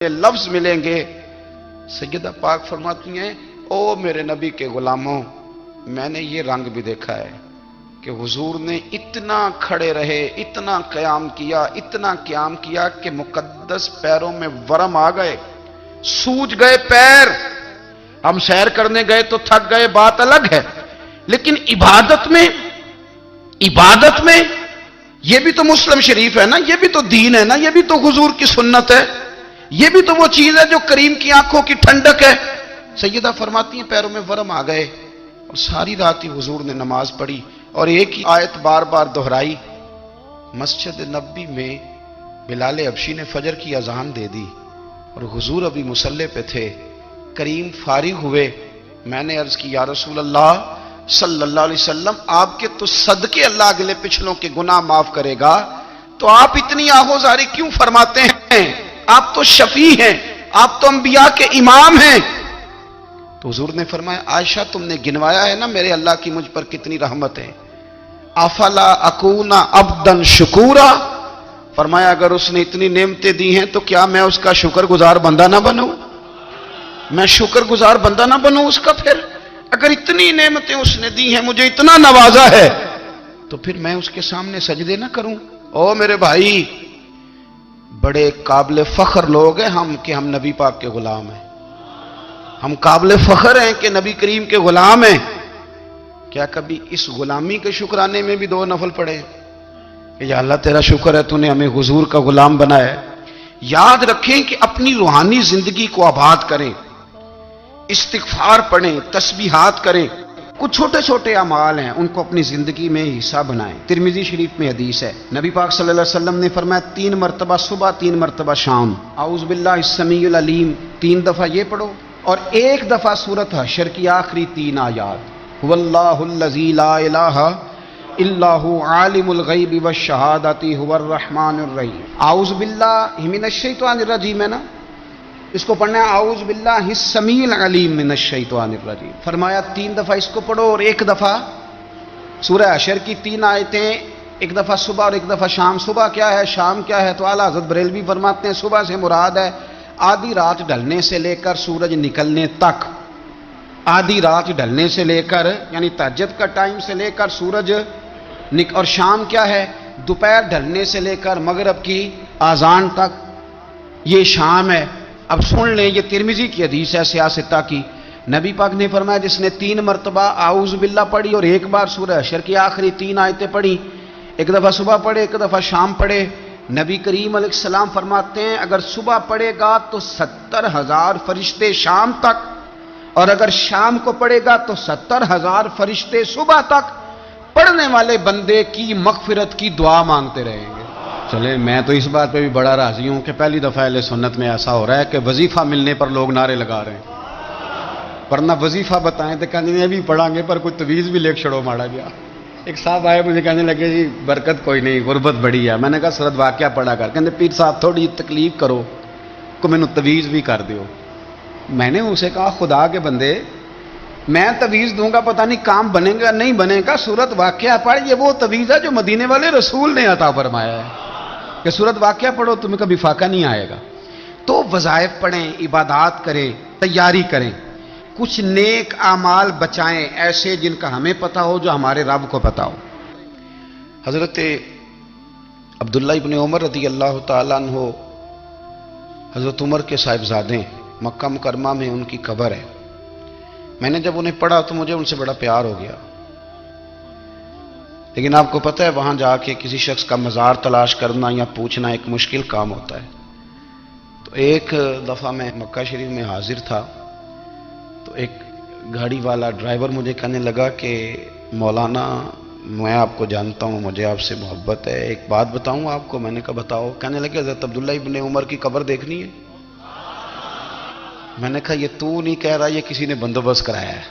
لفظ ملیں گے، سیدہ پاک فرماتی ہیں او میرے نبی کے غلاموں، میں نے یہ رنگ بھی دیکھا ہے کہ حضور نے اتنا کھڑے رہے، اتنا قیام کیا کہ مقدس پیروں میں ورم آ گئے، سوج گئے پیر۔ ہم سیر کرنے گئے تو تھک گئے، بات الگ ہے، لیکن عبادت میں یہ بھی تو مسلم شریف ہے نا، یہ بھی تو دین ہے نا، یہ بھی تو حضور کی سنت ہے، یہ بھی تو وہ چیز ہے جو کریم کی آنکھوں کی ٹھنڈک ہے۔ سیدہ فرماتی ہیں پیروں میں ورم آ گئے، اور ساری رات ہی حضور نے نماز پڑھی اور ایک ہی آیت بار بار دہرائی۔ مسجد نبوی میں بلال حبشی نے فجر کی اذان دے دی اور حضور ابھی مصلی پہ تھے، کریم فارغ ہوئے۔ میں نے عرض کی یا رسول اللہ صلی اللہ علیہ وسلم، آپ کے تو صدقے اللہ اگلے پچھلوں کے گناہ معاف کرے گا، تو آپ اتنی آہوزاری کیوں فرماتے ہیں؟ آپ تو شفیع ہیں، آپ تو انبیاء کے امام ہیں۔ تو حضور نے فرمایا عائشہ تم نے گنوایا ہے نا میرے اللہ کی مجھ پر کتنی رحمت ہے، افلا اکون عبدا شکورا، فرمایا اگر اس نے اتنی نعمتیں دی ہیں تو کیا میں اس کا شکر گزار بندہ نہ بنوں؟ میں شکر گزار بندہ نہ بنوں اس کا؟ پھر اگر اتنی نعمتیں اس نے دی ہیں، مجھے اتنا نوازا ہے، تو پھر میں اس کے سامنے سجدے نہ کروں؟ او میرے بھائی، بڑے قابل فخر لوگ ہیں ہم کہ ہم نبی پاک کے غلام ہیں، ہم قابل فخر ہیں کہ نبی کریم کے غلام ہیں۔ کیا کبھی اس غلامی کے شکرانے میں بھی دو نفل پڑھے کہ یا اللہ تیرا شکر ہے تو نے ہمیں حضور کا غلام بنایا ہے؟ یاد رکھیں کہ اپنی روحانی زندگی کو آباد کریں، استغفار پڑھیں، تسبیحات کریں، کچھ چھوٹے چھوٹے اعمال ہیں ان کو اپنی زندگی میں حصہ بنائیں۔ ترمذی شریف میں حدیث ہے، نبی پاک صلی اللہ علیہ وسلم نے فرمایا 3 مرتبہ صبح، 3 مرتبہ شام اعوذ باللہ السمیع العلیم 3 دفعہ یہ پڑھو، اور 1 دفعہ سورۃ حشر کی آخری 3 آیات، هو اللہ الذی لا الہ الا هو عالم الغیب والشہادۃ هو الرحمن الرحیم۔ اعوذ باللہ من الشیطان الرجیم ہے نا، اس کو پڑھنا ہے اعوذ باللہ السمیع العلیم من الشیطان الرجیم۔ فرمایا 3 دفعہ اس کو پڑھو اور 1 دفعہ سورہ حشر کی 3 آیتیں، 1 دفعہ صبح اور 1 دفعہ شام۔ صبح کیا ہے، شام کیا ہے؟ تو اعلیٰ حضرت بریلوی فرماتے ہیں صبح سے مراد ہے آدھی رات ڈھلنے سے لے کر سورج نکلنے تک، آدھی رات ڈھلنے سے لے کر یعنی تہجد کا ٹائم سے لے کر سورج اور شام کیا ہے، دوپہر ڈھلنے سے لے کر مغرب کی اذان تک، یہ شام ہے۔ اب سن لیں، یہ ترمذی کی حدیث ہے سیاستہ کی، نبی پاک نے فرمایا جس نے 3 مرتبہ اعوذ باللہ پڑھی اور 1 بار سورہ حشر کی آخری 3 آیتیں پڑھی، 1 دفعہ صبح پڑھے، 1 دفعہ شام پڑھے، نبی کریم علیہ السلام فرماتے ہیں اگر صبح پڑھے گا تو 70,000 فرشتے شام تک، اور اگر شام کو پڑھے گا تو 70,000 فرشتے صبح تک پڑھنے والے بندے کی مغفرت کی دعا مانگتے رہیں گے۔ چلے میں تو اس بات پہ بھی بڑا راضی ہوں کہ پہلی دفعہ اہل سنت میں ایسا ہو رہا ہے کہ وظیفہ ملنے پر لوگ نعرے لگا رہے ہیں، ورنہ وظیفہ بتائیں تو کہنے نہیں ابھی پڑھیں گے پر کوئی تویز بھی لے چھڑو ماڑا گیا۔ ایک صاحب آئے مجھے کہنے لگے جی برکت کوئی نہیں، غربت بڑی ہے۔ میں نے کہا سرد واقعہ پڑھا کر، کہنے پیر صاحب تھوڑی تکلیف کرو کو میں نے تویز بھی کر دیو۔ میں نے اسے کہا خدا کے بندے میں تویز دوں گا پتہ نہیں کام بنے گا نہیں بنے گا، سورت واقعہ پڑھ، یہ وہ تویز ہے جو مدینے والے رسول نے عطا فرمایا ہے کہ سورت واقعہ پڑھو تمہیں کبھی فاقہ نہیں آئے گا۔ تو وظائف پڑھیں، عبادات کریں، تیاری کریں، کچھ نیک اعمال بچائیں ایسے جن کا ہمیں پتہ ہو، جو ہمارے رب کو پتہ ہو۔ حضرت عبداللہ ابن عمر رضی اللہ تعالیٰ عنہ حضرت عمر کے صاحبزادے، مکہ مکرمہ میں ان کی قبر ہے۔ میں نے جب انہیں پڑھا تو مجھے ان سے بڑا پیار ہو گیا، لیکن آپ کو پتہ ہے وہاں جا کے کسی شخص کا مزار تلاش کرنا یا پوچھنا ایک مشکل کام ہوتا ہے۔ تو ایک دفعہ میں مکہ شریف میں حاضر تھا، تو ایک گاڑی والا ڈرائیور مجھے کہنے لگا کہ مولانا میں آپ کو جانتا ہوں، مجھے آپ سے محبت ہے، ایک بات بتاؤں آپ کو؟ میں نے کہا بتاؤ۔ کہنے لگے حضرت عبداللہ ابن عمر کی قبر دیکھنی ہے۔ میں نے کہا یہ تو نہیں کہہ رہا، یہ کسی نے بندوبست کرایا ہے،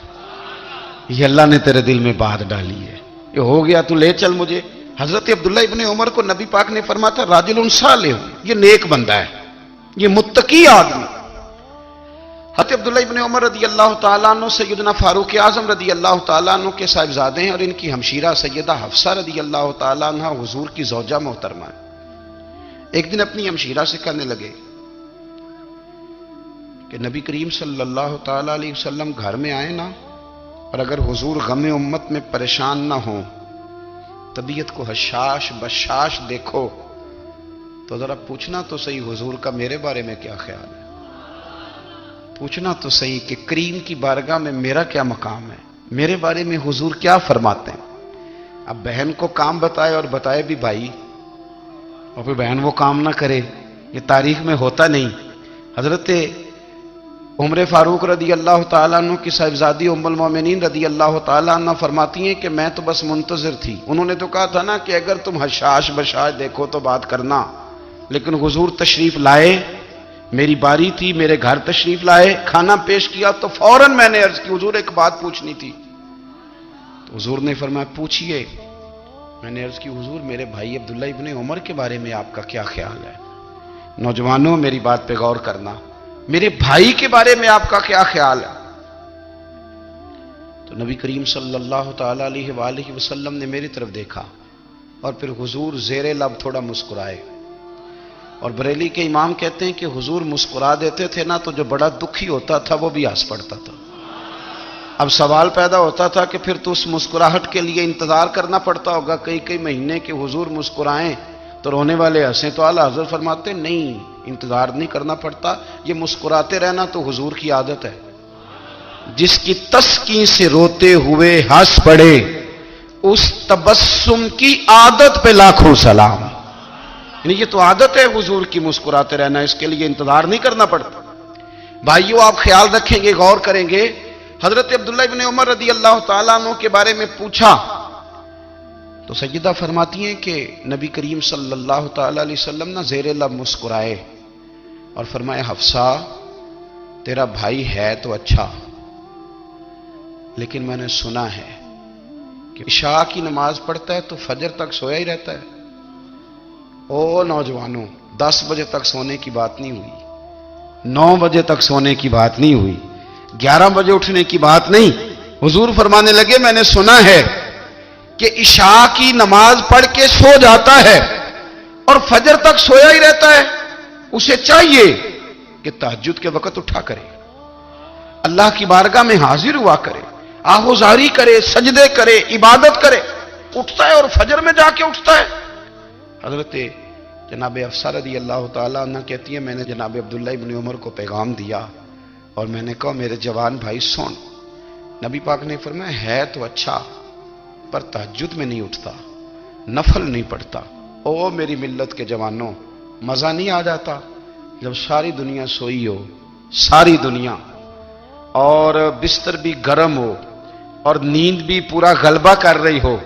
یہ اللہ نے تیرے دل میں بات ڈالی ہے، یہ ہو گیا تو لے چل مجھے۔ حضرت عبداللہ ابن عمر کو نبی پاک نے فرمایا تھا راجل صالح، یہ نیک بندہ ہے، یہ متقی آدمی۔ حضرت عبداللہ ابن عمر رضی اللہ تعالیٰ عنہ سیدنا فاروق اعظم رضی اللہ تعالیٰ عنہ کے صاحبزادے ہیں، اور ان کی ہمشیرہ سیدہ حفصہ رضی اللہ تعالیٰ عنہ حضور کی زوجہ محترمہ ہے۔ ایک دن اپنی ہمشیرہ سے کہنے لگے کہ نبی کریم صلی اللہ تعالی علیہ وسلم گھر میں آئے نا، اور اگر حضور غم امت میں پریشان نہ ہوں، طبیعت کو حشاش بشاش دیکھو، تو ذرا پوچھنا تو صحیح حضور کا میرے بارے میں کیا خیال ہے، پوچھنا تو صحیح کہ کریم کی بارگاہ میں میرا کیا مقام ہے، میرے بارے میں حضور کیا فرماتے ہیں۔ اب بہن کو کام بتائے اور بتائے بھی بھائی، اور پھر بہن وہ کام نہ کرے، یہ تاریخ میں ہوتا نہیں۔ حضرت عمر فاروق رضی اللہ تعالیٰ عنہ کی صاحبزادی ام المومنین رضی اللہ تعالیٰ عنہ فرماتی ہیں کہ میں تو بس منتظر تھی، انہوں نے تو کہا تھا نا کہ اگر تم حشاش بشاش دیکھو تو بات کرنا، لیکن حضور تشریف لائے، میری باری تھی، میرے گھر تشریف لائے، کھانا پیش کیا تو فوراً میں نے عرض کی حضور ایک بات پوچھنی تھی، تو حضور نے فرمایا پوچھئے۔ میں نے عرض کی حضور میرے بھائی عبداللہ ابن عمر کے بارے میں آپ کا کیا خیال ہے؟ نوجوانوں میری بات پہ غور کرنا، میرے بھائی کے بارے میں آپ کا کیا خیال ہے؟ تو نبی کریم صلی اللہ تعالی علیہ وآلہ وسلم نے میری طرف دیکھا، اور پھر حضور زیر لب تھوڑا مسکرائے، اور بریلی کے امام کہتے ہیں کہ حضور مسکرا دیتے تھے نا تو جو بڑا دکھی ہوتا تھا وہ بھی ہنس پڑتا تھا۔ اب سوال پیدا ہوتا تھا کہ پھر تو اس مسکراہٹ کے لیے انتظار کرنا پڑتا ہوگا کئی مہینے کہ حضور مسکرائیں تو رونے والے ہنسیں، تو اعلیٰ حضرت فرماتے نہیں، انتظار نہیں کرنا پڑتا، یہ مسکراتے رہنا تو حضور کی عادت ہے۔ جس کی تسکین سے روتے ہوئے ہنس پڑے، اس تبسم کی عادت پہ لاکھوں سلام۔ یعنی یہ تو عادت ہے حضور کی مسکراتے رہنا، اس کے لیے انتظار نہیں کرنا پڑتا۔ بھائیو آپ خیال رکھیں گے، غور کریں گے، حضرت عبداللہ ابن عمر رضی اللہ تعالیٰ عنہ کے بارے میں پوچھا تو سیدہ فرماتی ہیں کہ نبی کریم صلی اللہ تعالیٰ علیہ وسلم نہ زیر لب مسکرائے اور فرمایا حفصہ تیرا بھائی ہے تو اچھا، لیکن میں نے سنا ہے کہ عشاء کی نماز پڑھتا ہے تو فجر تک سویا ہی رہتا ہے۔ او نوجوانوں، 10 بجے تک سونے کی بات نہیں ہوئی، 9 بجے تک سونے کی بات نہیں ہوئی، 11 بجے اٹھنے کی بات نہیں۔ حضور فرمانے لگے میں نے سنا ہے کہ عشاء کی نماز پڑھ کے سو جاتا ہے اور فجر تک سویا ہی رہتا ہے، اسے چاہیے کہ تہجد کے وقت اٹھا کرے، اللہ کی بارگاہ میں حاضر ہوا کرے، آہوزاری کرے، سجدے کرے، عبادت کرے، اٹھتا ہے اور فجر میں جا کے اٹھتا ہے۔ حضرت جناب حفصہ رضی اللہ تعالیٰ عنہ کہتی ہیں میں نے جناب عبداللہ ابن عمر کو پیغام دیا اور میں نے کہا میرے جوان بھائی سن، نبی پاک نے فرمایا ہے تو اچھا پر تہجد میں نہیں اٹھتا، نفل نہیں پڑھتا۔ او میری ملت کے جوانوں، مزہ نہیں آ جاتا جب ساری دنیا سوئی ہو، ساری دنیا، اور بستر بھی گرم ہو اور نیند بھی پورا غلبہ کر رہی ہو،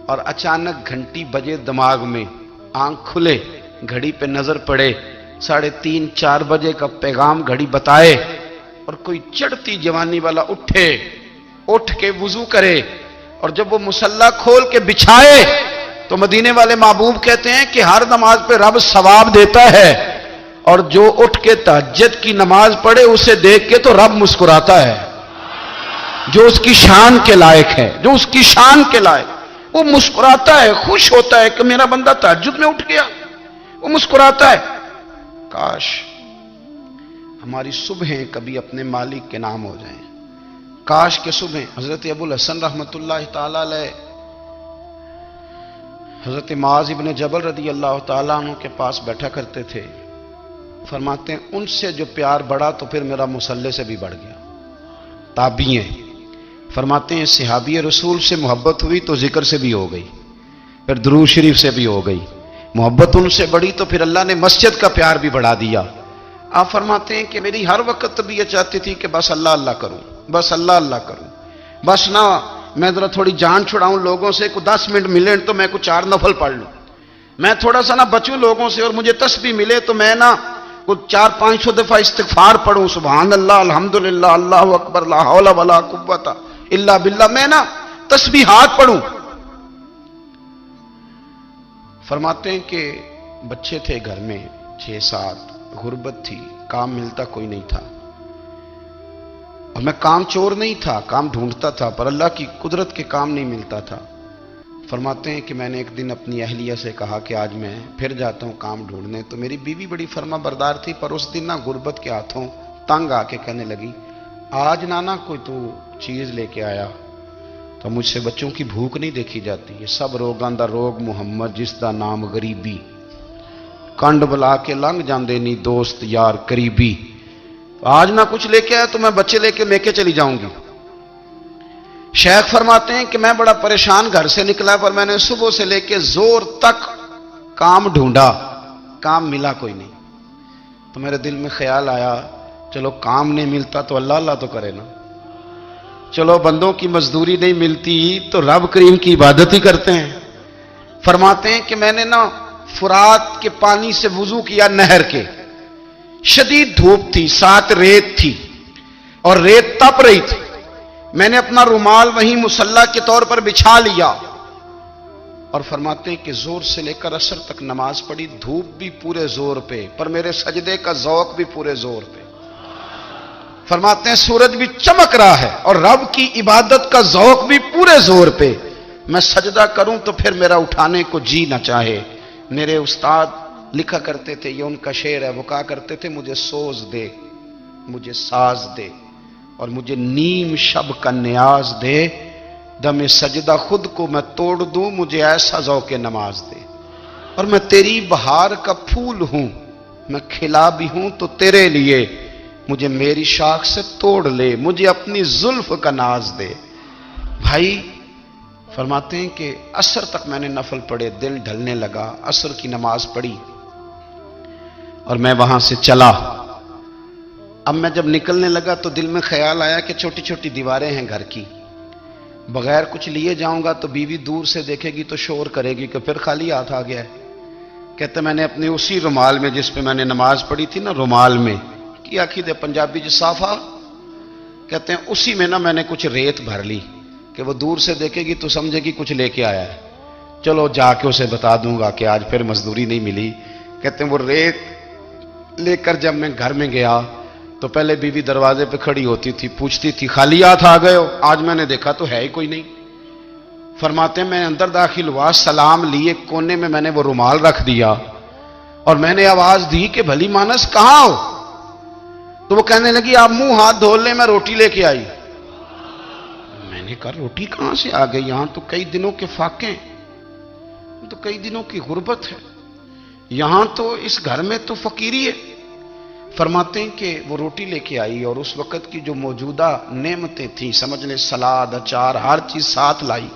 اور اچانک گھنٹی بجے دماغ میں، آنکھ کھلے، گھڑی پہ نظر پڑے، 3:30 4 بجے کا پیغام گھڑی بتائے، اور کوئی چڑھتی جوانی والا اٹھ کے وضو کرے، اور جب وہ مصلی کھول کے بچھائے تو مدینے والے محبوب کہتے ہیں کہ ہر نماز پہ رب ثواب دیتا ہے، اور جو اٹھ کے تہجد کی نماز پڑھے اسے دیکھ کے تو رب مسکراتا ہے، جو اس کی شان کے لائق ہے، جو اس کی شان کے لائق، وہ مسکراتا ہے، خوش ہوتا ہے کہ میرا بندہ تہجد میں اٹھ گیا، وہ مسکراتا ہے۔ کاش ہماری صبحیں کبھی اپنے مالک کے نام ہو جائیں، کاش کے صبح۔ حضرت ابو الحسن رحمت اللہ تعالی علیہ حضرت معاذ ابن جبل رضی اللہ تعالیٰ عنہ کے پاس بیٹھا کرتے تھے، فرماتے ہیں ان سے جو پیار بڑھا تو پھر میرا مصلی سے بھی بڑھ گیا۔ تابعی ہیں، فرماتے ہیں صحابی رسول سے محبت ہوئی تو ذکر سے بھی ہو گئی، پھر درود شریف سے بھی ہو گئی، محبت ان سے بڑھی تو پھر اللہ نے مسجد کا پیار بھی بڑھا دیا۔ آپ فرماتے ہیں کہ میری ہر وقت طبیعت چاہتی تھی کہ بس اللہ اللہ کروں، بس اللہ اللہ کروں، بس نہ میں ذرا تھوڑی جان چھڑاؤں لوگوں سے، کوئی 10 منٹ ملے تو میں کوئی 4 نفل پڑھ لوں، میں تھوڑا سا نہ بچوں لوگوں سے، اور مجھے تسبیح ملے تو میں نہ کوئی 400-500 دفعہ استغفار پڑھوں، سبحان اللہ، الحمدللہ، اللہ اکبر، لا حول ولا قوت الا باللہ، میں نہ تسبیحات پڑھوں۔ فرماتے ہیں کہ بچے تھے گھر میں 6-7، غربت تھی، کام ملتا کوئی نہیں تھا، اور میں کام چور نہیں تھا، کام ڈھونڈتا تھا، پر اللہ کی قدرت کے کام نہیں ملتا تھا۔ فرماتے ہیں کہ میں نے ایک دن اپنی اہلیہ سے کہا کہ آج میں پھر جاتا ہوں کام ڈھونڈنے، تو میری بیوی بڑی فرما بردار تھی، پر اس دن نہ غربت کے ہاتھوں تنگ آ کے کہنے لگی آج نانا کوئی تو چیز لے کے آیا تو مجھ سے بچوں کی بھوک نہیں دیکھی جاتی. یہ سب روگاں دا روگ محمد جس دا نام غریبی. کنڈ بلا کے لنگ جاندے نہیں دوست یار قریبی. آج نہ کچھ لے کے آیا تو میں بچے لے کے میکے چلی جاؤں گی. شیخ فرماتے ہیں کہ میں بڑا پریشان گھر سے نکلا پر میں نے صبح سے لے کے زور تک کام ڈھونڈا, کام ملا کوئی نہیں. تو میرے دل میں خیال آیا چلو کام نہیں ملتا تو اللہ اللہ تو کرے نا, چلو بندوں کی مزدوری نہیں ملتی تو رب کریم کی عبادت ہی کرتے ہیں. فرماتے ہیں کہ میں نے نا فرات کے پانی سے وضو کیا نہر کے. شدید دھوپ تھی, ساتھ ریت تھی اور ریت تپ رہی تھی. میں نے اپنا رومال وہیں مصلی کے طور پر بچھا لیا اور فرماتے ہیں کہ زور سے لے کر عصر تک نماز پڑھی. دھوپ بھی پورے زور پہ پر میرے سجدے کا ذوق بھی پورے زور پہ. فرماتے ہیں سورج بھی چمک رہا ہے اور رب کی عبادت کا ذوق بھی پورے زور پہ. میں سجدہ کروں تو پھر میرا اٹھانے کو جی نہ چاہے. میرے استاد لکھا کرتے تھے, یہ ان کا شعر ہے, وہ کہا کرتے تھے مجھے سوز دے, مجھے ساز دے اور مجھے نیم شب کا نیاز دے. دم سجدہ خود کو میں توڑ دوں, مجھے ایسا ذوق نماز دے. اور میں تیری بہار کا پھول ہوں, میں کھلا بھی ہوں تو تیرے لیے. مجھے میری شاخ سے توڑ لے, مجھے اپنی زلف کا ناز دے. بھائی فرماتے ہیں کہ عصر تک میں نے نفل پڑھے, دل ڈھلنے لگا. عصر کی نماز پڑھی اور میں وہاں سے چلا. اب میں جب نکلنے لگا تو دل میں خیال آیا کہ چھوٹی چھوٹی دیواریں ہیں گھر کی, بغیر کچھ لیے جاؤں گا تو بیوی دور سے دیکھے گی تو شور کرے گی کہ پھر خالی ہاتھ آ گیا ہے. کہتے میں نے اپنے اسی رومال میں جس پہ میں نے نماز پڑھی تھی نا, رومال میں کی آخی دے پنجابی جو صافہ کہتے ہیں, اسی میں نا میں نے کچھ ریت بھر لی کہ وہ دور سے دیکھے گی تو سمجھے گی کچھ لے کے آیا ہے. چلو جا کے اسے بتا دوں گا کہ آج پھر مزدوری نہیں ملی. کہتے ہیں وہ ریت لے کر جب میں گھر میں گیا تو پہلے بیوی دروازے پہ کھڑی ہوتی تھی, پوچھتی تھی خالی ہاتھ آ گئے ہو؟ آج میں نے دیکھا تو ہے ہی کوئی نہیں. فرماتے ہیں میں اندر داخل ہوا, سلام لیے, کونے میں نے وہ رومال رکھ دیا اور میں نے آواز دی کہ بھلی مانس کہاں ہو؟ تو وہ کہنے لگی آپ منہ ہاتھ دھو لیں, میں روٹی لے کے آئی. میں نے کہا روٹی کہاں سے آ گئی؟ یہاں تو کئی دنوں کے فاقے ہیں, تو کئی دنوں کی غربت ہے, یہاں تو اس گھر میں تو فقیری ہے. فرماتے ہیں کہ وہ روٹی لے کے آئی اور اس وقت کی جو موجودہ نعمتیں تھیں, سمجھ لیں سلاد, اچار, ہر چیز ساتھ لائی.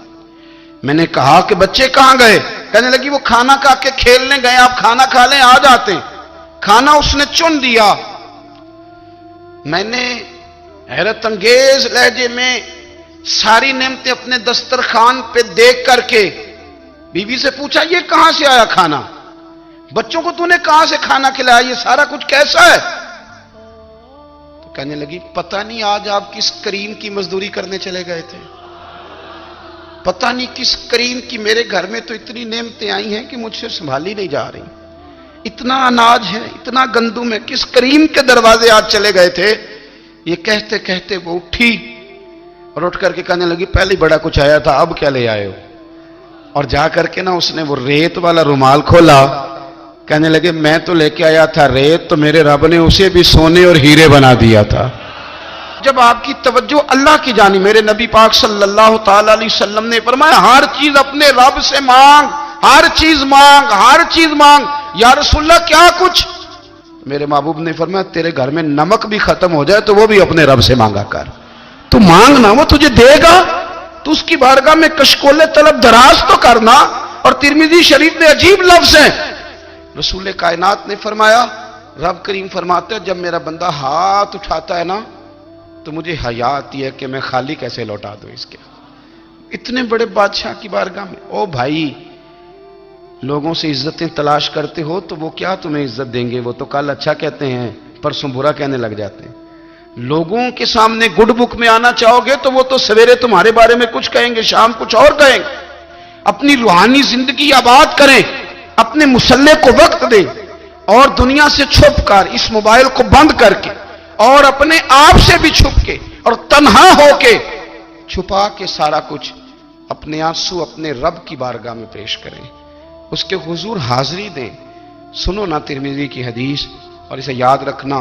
میں نے کہا کہ بچے کہاں گئے؟ کہنے لگی وہ کھانا کھا کے کھیلنے گئے, آپ کھانا کھا لیں آ جاتے ہیں. کھانا اس نے چن دیا. میں نے حیرت انگیز لہجے میں ساری نعمتیں اپنے دسترخوان پہ دیکھ کر کے بیوی سے پوچھا یہ کہاں سے آیا کھانا؟ بچوں کو تو نے کہاں سے کھانا کھلایا؟ یہ سارا کچھ کیسا ہے؟ تو کہنے لگی پتہ نہیں آج آپ کس کریم کی مزدوری کرنے چلے گئے تھے, پتہ نہیں کس کریم کی. میرے گھر میں تو اتنی نعمتیں آئی ہیں کہ مجھ سے سنبھالی نہیں جا رہی. اتنا اناج ہے, اتنا گندم ہے, کس کریم کے دروازے آج چلے گئے تھے؟ یہ کہتے کہتے وہ اٹھی اور اٹھ کر کے کہنے لگی پہلے بڑا کچھ آیا تھا, اب کیا لے آئے ہو؟ اور جا کر کے نا اس نے وہ ریت والا رومال کھولا. کہنے لگے میں تو لے کے آیا تھا ریت, تو میرے رب نے اسے بھی سونے اور ہیرے بنا دیا تھا. جب آپ کی توجہ اللہ کی جانب, میرے نبی پاک صلی اللہ تعالی علیہ وسلم نے فرمایا ہر چیز اپنے رب سے مانگ, ہر چیز مانگ, ہر چیز مانگ. یا رسول اللہ کیا کچھ؟ میرے محبوب نے فرمایا تیرے گھر میں نمک بھی ختم ہو جائے تو وہ بھی اپنے رب سے مانگا کر. تو مانگنا, وہ تجھے دے گا, تو اس کی بارگاہ میں کشکول طلب دراز تو کرنا. اور ترمذی شریف میں عجیب لفظ ہیں, رسول کائنات نے فرمایا, رب کریم فرماتے ہیں جب میرا بندہ ہاتھ اٹھاتا ہے نا تو مجھے حیا آتی ہے کہ میں خالی کیسے لوٹا دوں اس کے. اتنے بڑے بادشاہ کی بارگاہ میں. او بھائی, لوگوں سے عزتیں تلاش کرتے ہو تو وہ کیا تمہیں عزت دیں گے؟ وہ تو کل اچھا کہتے ہیں پرسوں برا کہنے لگ جاتے ہیں. لوگوں کے سامنے گڈ بک میں آنا چاہو گے تو وہ تو سویرے تمہارے بارے میں کچھ کہیں گے, شام کچھ اور کہیں گے. اپنی روحانی زندگی آباد کریں, اپنے مسلح کو وقت دیں اور دنیا سے چھپ کر, اس موبائل کو بند کر کے اور اپنے آپ سے بھی چھپ کے اور تنہا ہو کے چھپا کے سارا کچھ اپنے آنسو اپنے رب کی بارگاہ میں پیش کریں, اس کے حضور حاضری دیں. سنو نا ترمذی کی حدیث اور اسے یاد رکھنا,